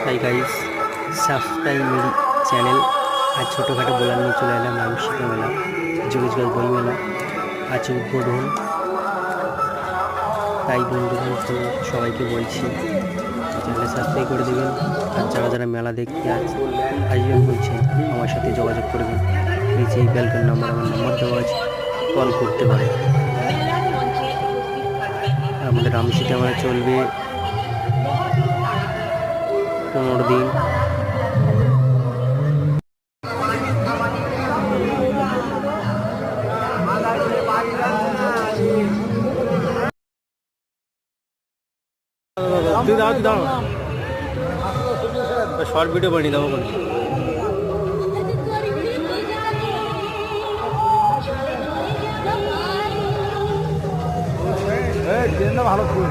High guys, subscribe মেরি channel. আজ ছোটোখাটো বলার নিয়ে চলে এলাম রামশীতা মেলা, যোগেশগঞ্জ বই মেলা। আজ উদ্বোধন, তাই বন্ধুগণ সবাইকে বলছি চ্যানেল সাবস্ক্রাইব করে দেবেন। আর যারা যারা মেলা দেখতে আসবেন বলছেন আমার সাথে যোগাযোগ করবেন। নিচে এই ব্যালকন নাম্বার, আমার নাম্বার দেওয়া আছে, কল করতে পারে। আমাদের রামশীতা মেলা চলবে 15 দিন। শর্ট ভিডিও বানিয়ে দেবো। ভালো ফুল